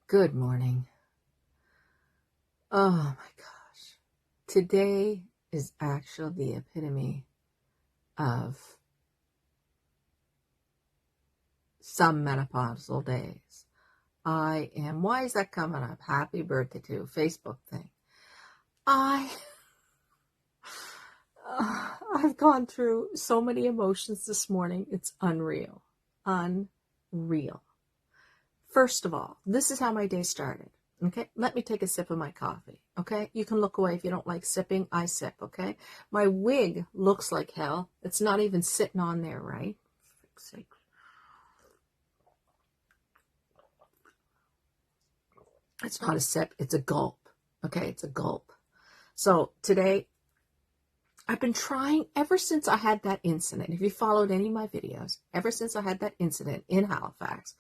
Good morning. Oh my gosh. Today is actually the epitome of some menopausal days. Why is that coming up? Happy birthday to Facebook thing. I, I've gone through so many emotions this morning. It's unreal. Unreal. First of all, this is how my day started. Okay, let me take a sip of my coffee. Okay, you can look away if you don't like sipping. I sip. Okay, my wig looks like hell. It's not even sitting on there, right? For frick's sake. It's not a sip, it's a gulp. Okay, it's a gulp. So today, I've been trying ever since I had that incident. If you followed any of my videos, ever since I had that incident in Halifax,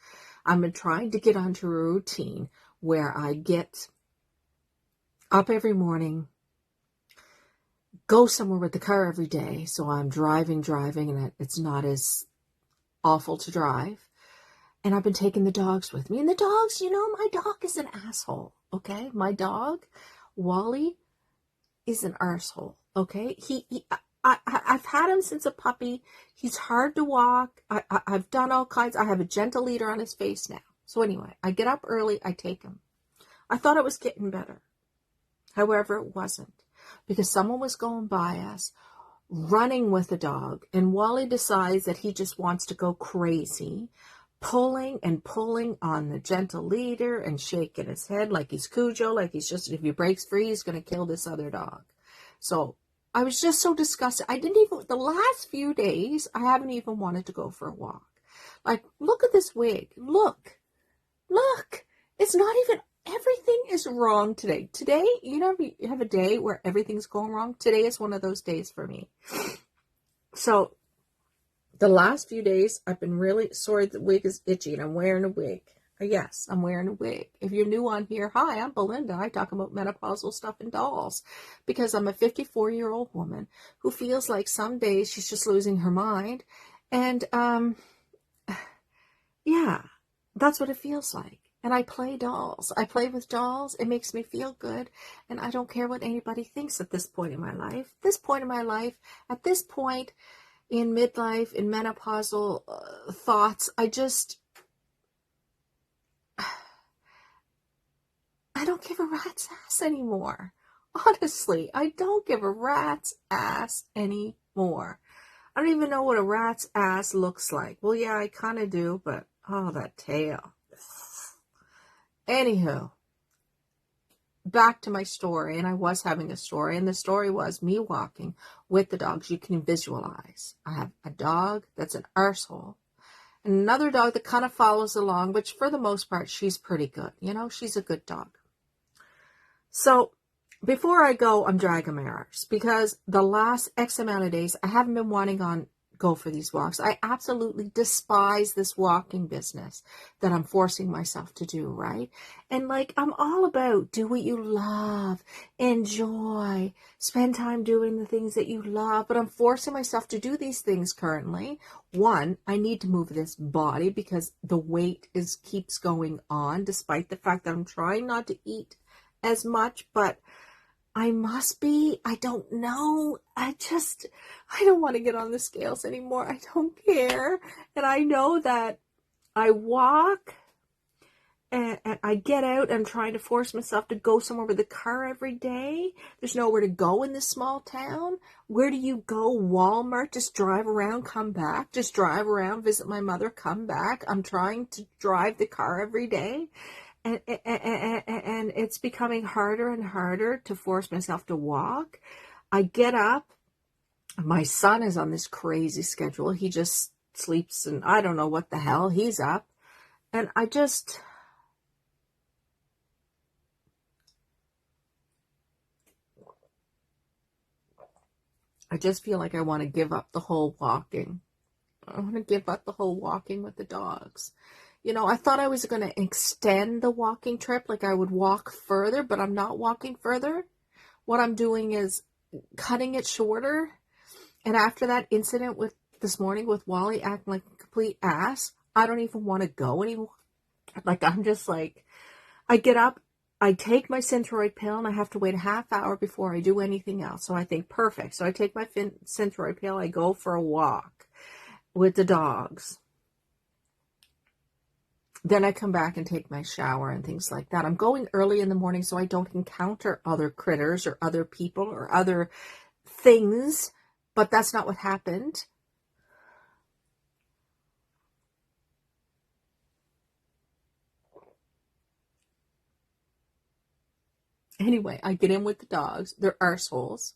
I've been trying to get onto a routine where I get up every morning, go somewhere with the car every day. So I'm driving, and it's not as awful to drive. And I've been taking the dogs with me. And the dogs, my dog is an asshole. Okay. My dog, Wally, is an arsehole. Okay. I've had him since a puppy. He's hard to walk. I've done all kinds. I have a gentle leader on his face now. So anyway, I get up early. I take him. I thought it was getting better. However, it wasn't, because someone was going by us running with the dog, and Wally decides that he just wants to go crazy, pulling and pulling on the gentle leader and shaking his head like he's Cujo, like he's just, if he breaks free, he's going to kill this other dog. So I was just so disgusted. The last few days, I haven't even wanted to go for a walk. Like, look at this wig. Look. It's not even, everything is wrong today. Today, you have a day where everything's going wrong. Today is one of those days for me. So the last few days, I've been really sorry. The wig is itchy and I'm wearing a wig. Yes, I'm wearing a wig. If you're new on here, hi, I'm Belinda. I talk about menopausal stuff and dolls because I'm a 54-year-old woman who feels like some days she's just losing her mind. And, yeah, that's what it feels like. And I play dolls. I play with dolls. It makes me feel good. And I don't care what anybody thinks at this point in my life. At this point in midlife, in menopausal thoughts, I don't give a rat's ass anymore. Honestly, I don't give a rat's ass anymore. I don't even know what a rat's ass looks like. Well, yeah, I kind of do, but oh, that tail. Anywho, back to my story, and I was having a story, and the story was me walking with the dogs. You can visualize. I have a dog that's an arsehole, and another dog that kind of follows along, which for the most part, she's pretty good. She's a good dog. So before I go, I'm dragging my arse because the last X amount of days, I haven't been wanting to go for these walks. I absolutely despise this walking business that I'm forcing myself to do, right? And I'm all about do what you love, enjoy, spend time doing the things that you love, but I'm forcing myself to do these things currently. One, I need to move this body because the weight keeps going on, despite the fact that I'm trying not to eat as much, but I must be. I don't know. I don't want to get on the scales anymore. I don't care. And I know that I walk and I get out and I'm trying to force myself to go somewhere with a car every day. There's nowhere to go in this small town. Where do you go? Walmart? Just drive around, come back. Just drive around, visit my mother, come back. I'm trying to drive the car every day. And it's becoming harder and harder to force myself to walk. I get up. My son is on this crazy schedule. He just sleeps and I don't know what the hell. He's up. And I just feel like I want to give up the whole walking. I want to give up the whole walking with the dogs. I thought I was going to extend the walking trip, like I would walk further, but I'm not walking further. What I'm doing is cutting it shorter. And after that incident this morning with Wally acting like a complete ass, I don't even want to go anymore. I'm just I get up, I take my Synthroid pill, and I have to wait a half hour before I do anything else. So I think, perfect. So I take my Synthroid pill, I go for a walk with the dogs. Then I come back and take my shower and things like that. I'm going early in the morning so I don't encounter other critters or other people or other things, but that's not what happened. Anyway, I get in with the dogs. They're arseholes.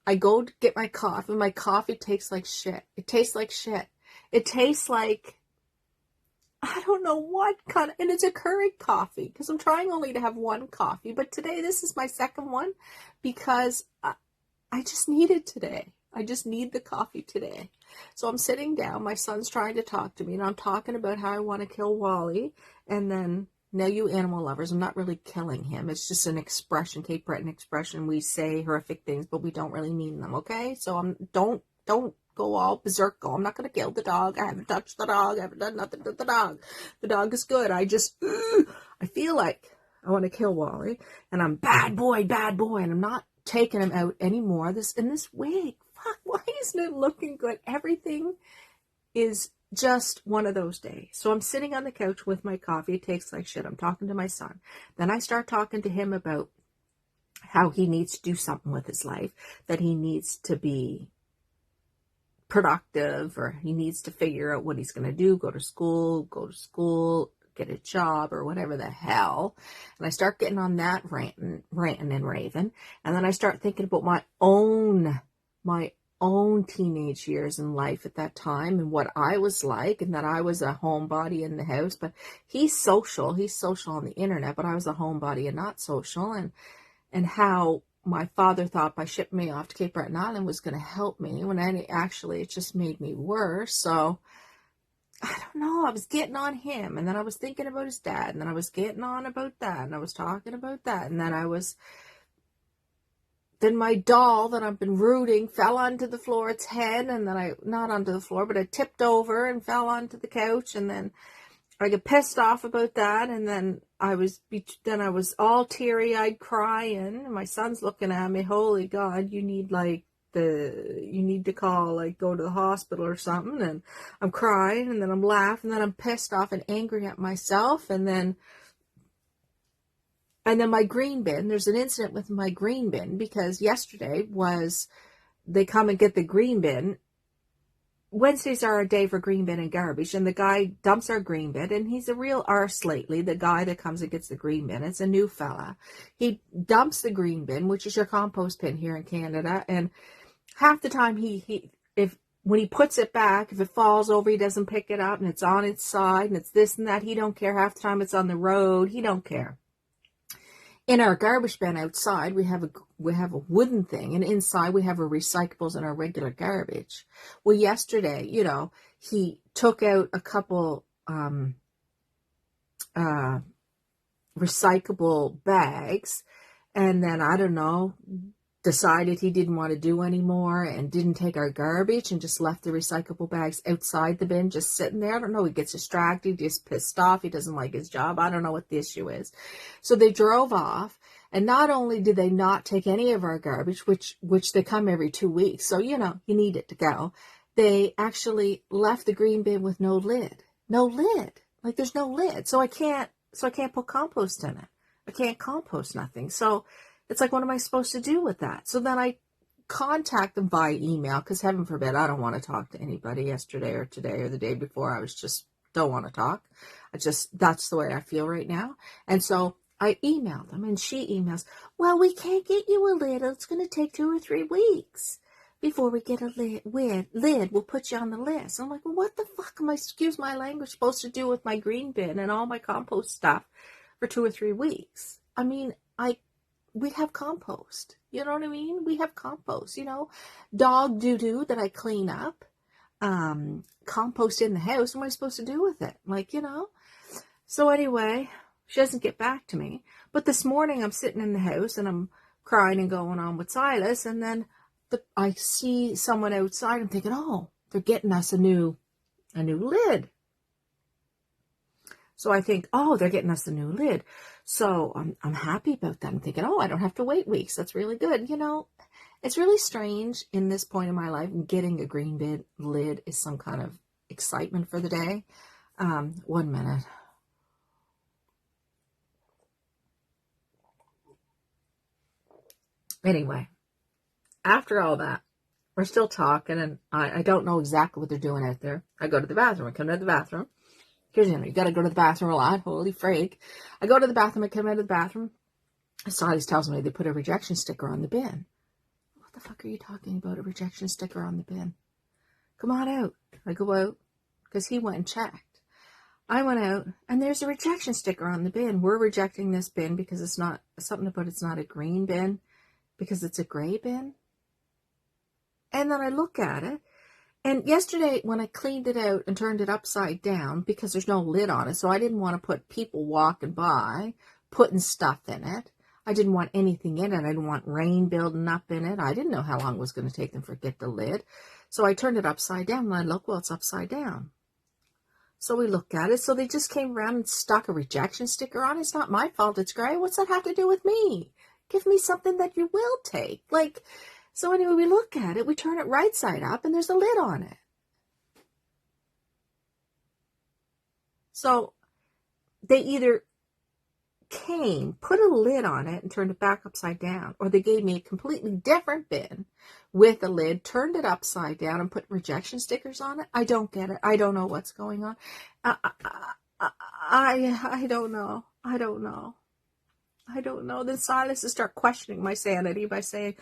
I go to get my coffee. My coffee tastes like shit. It tastes like shit. It tastes like, I don't know what kind of, and it's a Keurig coffee because I'm trying only to have one coffee. But today, this is my second one because I just need it today. I just need the coffee today. So I'm sitting down. My son's trying to talk to me, and I'm talking about how I want to kill Wally. And then, now you animal lovers, I'm not really killing him. It's just an expression, Cape Breton expression. We say horrific things, but we don't really mean them, okay? So don't go all berserk. I'm not going to kill the dog. I haven't touched the dog. I haven't done nothing to the dog. The dog is good. I feel like I want to kill Wally, and I'm bad boy, and I'm not taking him out anymore. In this wig, fuck, why isn't it looking good? Everything is just one of those days. So I'm sitting on the couch with my coffee. It tastes like shit. I'm talking to my son. Then I start talking to him about how he needs to do something with his life, that he needs to be productive, or he needs to figure out what he's going to do, go to school, get a job, or whatever the hell. And I start getting on that ranting and raving. And then I start thinking about my own teenage years in life at that time and what I was like, and that I was a homebody in the house. But he's social on the internet, but I was a homebody and not social. And how my father thought by shipping me off to Cape Breton Island was going to help me, when actually it just made me worse. So I don't know, I was getting on him, and then I was thinking about his dad, and then I was getting on about that, and I was talking about that, and then my doll that I've been rooting fell onto the floor, its head, and then not onto the floor, but it tipped over and fell onto the couch, and then I get pissed off about that, and then I was all teary-eyed crying, and my son's looking at me, holy God, you need to call, go to the hospital or something, and I'm crying, and then I'm laughing, and then I'm pissed off and angry at myself, and then my green bin, there's an incident with my green bin, because yesterday they come and get the green bin. Wednesdays are a day for green bin and garbage, and the guy dumps our green bin, and he's a real arse lately, the guy that comes and gets the green bin. It's a new fella. He dumps the green bin, which is your compost bin here in Canada, and half the time when he puts it back, if it falls over, he doesn't pick it up, and it's on its side, and it's this and that. He don't care. Half the time it's on the road. He don't care. In our garbage bin outside, we have a wooden thing, and inside we have our recyclables and our regular garbage. Well, yesterday, he took out a couple recyclable bags, and then, I don't know, decided he didn't want to do anymore and didn't take our garbage and just left the recyclable bags outside the bin, just sitting there. I don't know. He gets distracted, just pissed off. He doesn't like his job. I don't know what the issue is. So they drove off, and not only did they not take any of our garbage, which they come every 2 weeks, so, you need it to go. They actually left the green bin with no lid. No lid. There's no lid. So I can't put compost in it. I can't compost nothing. So it's what am I supposed to do with that? So then I contact them via email, because heaven forbid, I don't want to talk to anybody yesterday or today or the day before. I was just, don't want to talk. That's the way I feel right now. And so I emailed them, and she emails, well, we can't get you a lid. It's going to take 2 or 3 weeks before we get a lid. We'll put you on the list. I'm like, well, what the fuck am I, excuse my language, supposed to do with my green bin and all my compost stuff for 2 or 3 weeks? I mean, we have compost. You know what I mean? We have compost, dog doo-doo that I clean up, compost in the house. What am I supposed to do with it? So anyway, she doesn't get back to me. But this morning I'm sitting in the house and I'm crying and going on with Silas. And then I see someone outside. I'm thinking, oh, they're getting us a new lid. So I think, oh, they're getting us a new lid. So I'm happy about that. I'm thinking, oh, I don't have to wait weeks. That's really good. You know, it's really strange in this point in my life. Getting a green lid is some kind of excitement for the day. 1 minute. Anyway, after all that, we're still talking, and I don't know exactly what they're doing out there. I go to the bathroom. I come out of the bathroom. Because, you got to go to the bathroom a lot. Holy freak. I go to the bathroom. I come out of the bathroom. Silas tells me they put a rejection sticker on the bin. What the fuck are you talking about? A rejection sticker on the bin? Come on out. I go out because he went and checked. I went out and there's a rejection sticker on the bin. We're rejecting this bin because it's not something about it's not a green bin, because it's a gray bin. And then I look at it. And yesterday, when I cleaned it out and turned it upside down, because there's no lid on it, so I didn't want to put people walking by putting stuff in it. I didn't want anything in it. I didn't want rain building up in it. I didn't know how long it was going to take them to get the lid. So I turned it upside down, and I look, well, it's upside down. So we look at it. So they just came around and stuck a rejection sticker on it. It's not my fault it's gray. What's that have to do with me? Give me something that you will take. Like... So anyway, we look at it, we turn it right side up, and there's a lid on it. So they either came, put a lid on it, and turned it back upside down, or they gave me a completely different bin with a lid, turned it upside down, and put rejection stickers on it. I don't get it. I don't know what's going on. I don't know. I don't know. I don't know. Then Silas will start questioning my sanity by saying,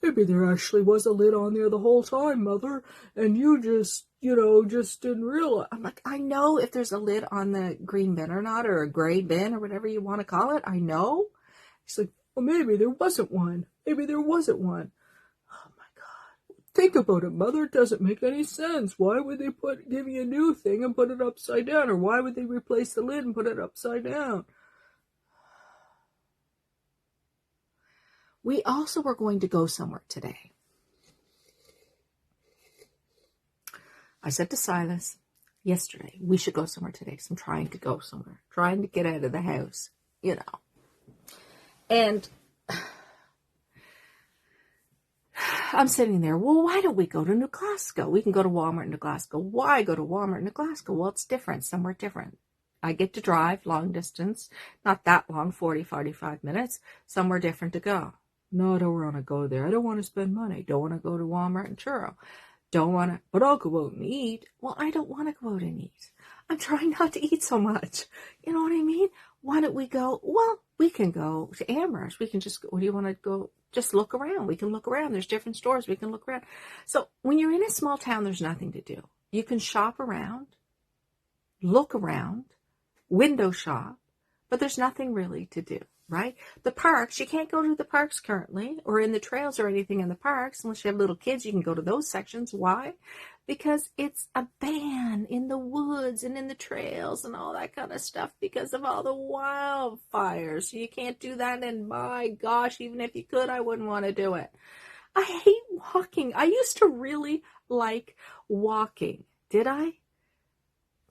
maybe there actually was a lid on there the whole time, Mother, and you just, just didn't realize. I'm like, I know if there's a lid on the green bin or not, or a gray bin, or whatever you want to call it. I know. He's like, well, maybe there wasn't one. Maybe there wasn't one. Oh, my God. Think about it, Mother. It doesn't make any sense. Why would they give you a new thing and put it upside down? Or why would they replace the lid and put it upside down? We also were going to go somewhere today. I said to Silas yesterday, we should go somewhere today. So I'm trying to go somewhere, trying to get out of the house, And I'm sitting there, well, why don't we go to New Glasgow? We can go to Walmart in New Glasgow. Why go to Walmart in New Glasgow? Well, it's different, somewhere different. I get to drive long distance, not that long, 40, 45 minutes, somewhere different to go. No, I don't want to go there. I don't want to spend money. Don't want to go to Walmart and churro. Don't want to, but I'll go out and eat. Well, I don't want to go out and eat. I'm trying not to eat so much. You know what I mean? Why don't we go? Well, we can go to Amherst. We can just go. What do you want to go? Just look around. We can look around. There's different stores. We can look around. So when you're in a small town, there's nothing to do. You can shop around, look around, window shop, but there's nothing really to do. Right? The parks, you can't go to the parks currently, or in the trails or anything in the parks, unless you have little kids, you can go to those sections. Why? Because it's a ban in the woods and in the trails and all that kind of stuff because of all the wildfires. So you can't do that, and my gosh, even if you could, I wouldn't want to do it. I hate walking. I used to really like walking. Did I?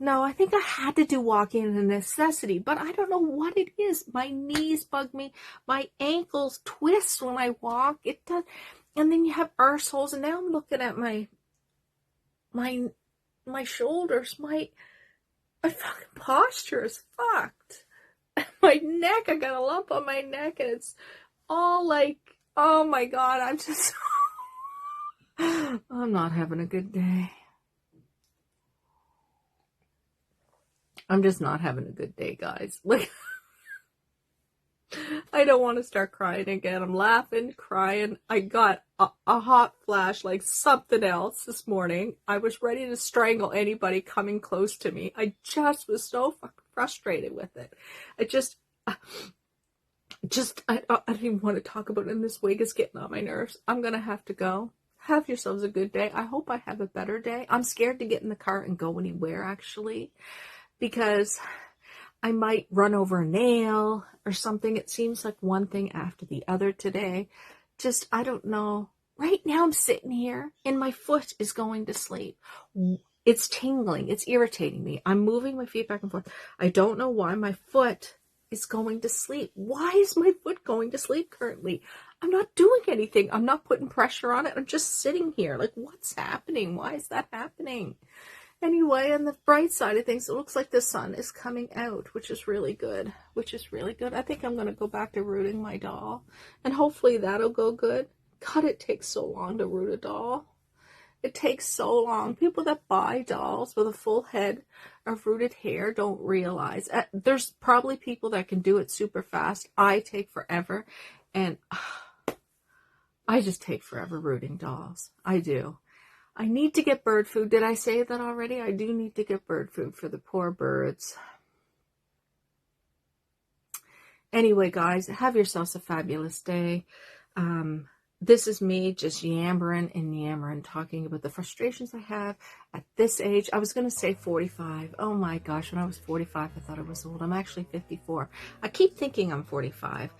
No, I think I had to do walking as a necessity, but I don't know what it is. My knees bug me. My ankles twist when I walk. It does. And then you have arse holes, and now I'm looking at my shoulders. My fucking posture is fucked. My neck, I got a lump on my neck, and it's all like, oh my God, I'm not having a good day. I'm just not having a good day, guys. Like, I don't want to start crying again. I'm laughing, crying. I got a hot flash, like something else this morning. I was ready to strangle anybody coming close to me. I just was so fucking frustrated with it. I don't even want to talk about it, and this wig is getting on my nerves. I'm going to have to go. Have yourselves a good day. I hope I have a better day. I'm scared to get in the car and go anywhere, actually, because I might run over a nail or something. It seems like one thing after the other today. I don't know. Right now I'm sitting here and my foot is going to sleep. It's tingling. It's irritating me. I'm moving my feet back and forth. I don't know why my foot is going to sleep. Why is my foot going to sleep currently? I'm not doing anything. I'm not putting pressure on it. I'm just sitting here. Like, what's happening? Why is that happening? Anyway, on the bright side of things, it looks like the sun is coming out, which is really good. I think I'm going to go back to rooting my doll, and hopefully that'll go good. God, it takes so long to root a doll. It takes so long. People that buy dolls with a full head of rooted hair don't realize. There's probably people that can do it super fast. I take forever, and I just take forever rooting dolls. I do. I need to get bird food. Did I say that already? I do need to get bird food for the poor birds. Anyway, guys, have yourselves a fabulous day. This is me just yammering, talking about the frustrations I have at this age. I was going to say 45. Oh my gosh, when I was 45, I thought I was old. I'm actually 54. I keep thinking I'm 45,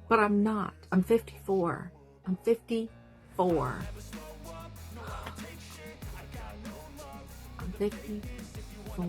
but I'm not. I'm 54. I'm 54. I'm 54.